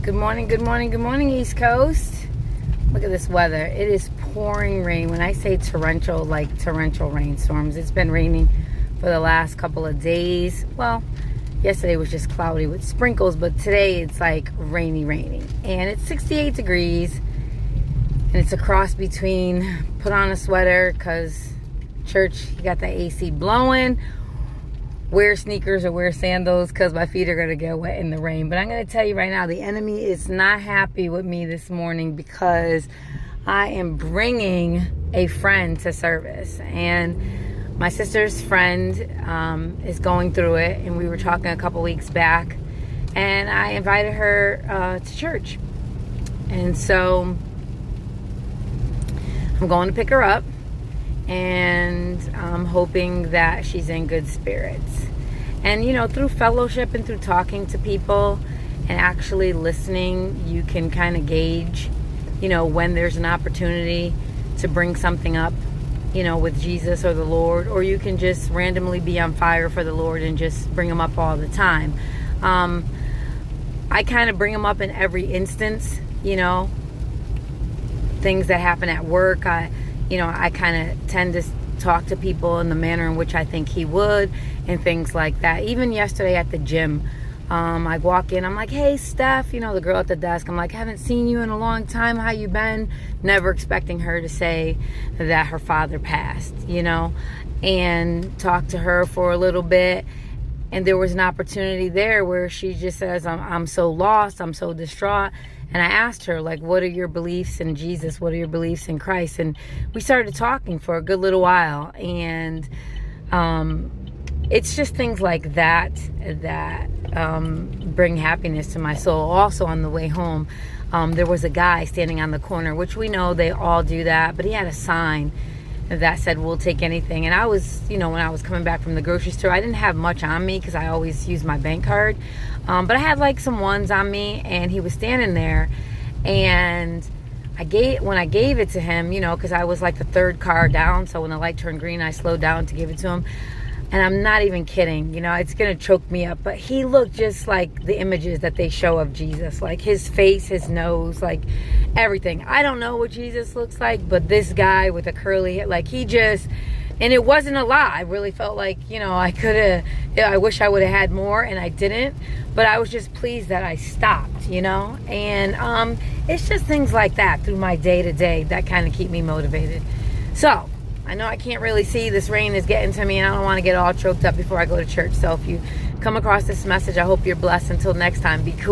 Good morning, good morning, good morning, East Coast. Look at this weather. It is pouring rain. When I say torrential, like torrential rainstorms, it's been raining for the last couple of days. Well, yesterday was just cloudy with sprinkles, but today it's like rainy. And it's 68 degrees. And it's a cross between put on a sweater because church, you got the AC blowing, wear sneakers or wear sandals because my feet are going to get wet in the rain. But I'm going to tell you right now, the enemy is not happy with me this morning because I am bringing a friend to service. And my sister's friend is going through it. And we were talking a couple weeks back. And I invited her to church. And so I'm going to pick her up. And I'm hoping that she's in good spirits. And, you know, through fellowship and through talking to people and actually listening, you can kind of gauge, you know, when there's an opportunity to bring something up, you know, with Jesus or the Lord, or you can just randomly be on fire for the Lord and just bring them up all the time. I kind of bring them up in every instance, you know, things that happen at work. I kind of tend to talk to people in the manner in which I think he would and things like that. Even yesterday at the gym, I walk in, I'm like, hey, Steph, you know, the girl at the desk, I'm like, haven't seen you in a long time. How you been? Never expecting her to say that her father passed, you know, and talk to her for a little bit. And there was an opportunity there where she just says, I'm so lost. I'm so distraught. And I asked her, like, what are your beliefs in Jesus? What are your beliefs in Christ? And we started talking for a good little while. And it's just things like that bring happiness to my soul. Also, on the way home, there was a guy standing on the corner, which we know they all do that. But he had a sign that said, we'll take anything. And I was, you know, when I was coming back from the grocery store, I didn't have much on me because I always use my bank card. But I had like some ones on me, and he was standing there. And when I gave it to him, you know, because I was like the third car down. So when the light turned green, I slowed down to give it to him. And I'm not even kidding, you know, it's going to choke me up. But he looked just like the images that they show of Jesus, like his face, his nose, like everything. I don't know what Jesus looks like, but this guy with a curly hair, like he just, and it wasn't a lie. I really felt like, you know, I wish I would have had more, and I didn't. But I was just pleased that I stopped, you know. And it's just things like that through my day-to-day that kind of keep me motivated. So I know I can't really see. This rain is getting to me, and I don't want to get all choked up before I go to church. So if you come across this message, I hope you're blessed. Until next time, be cool.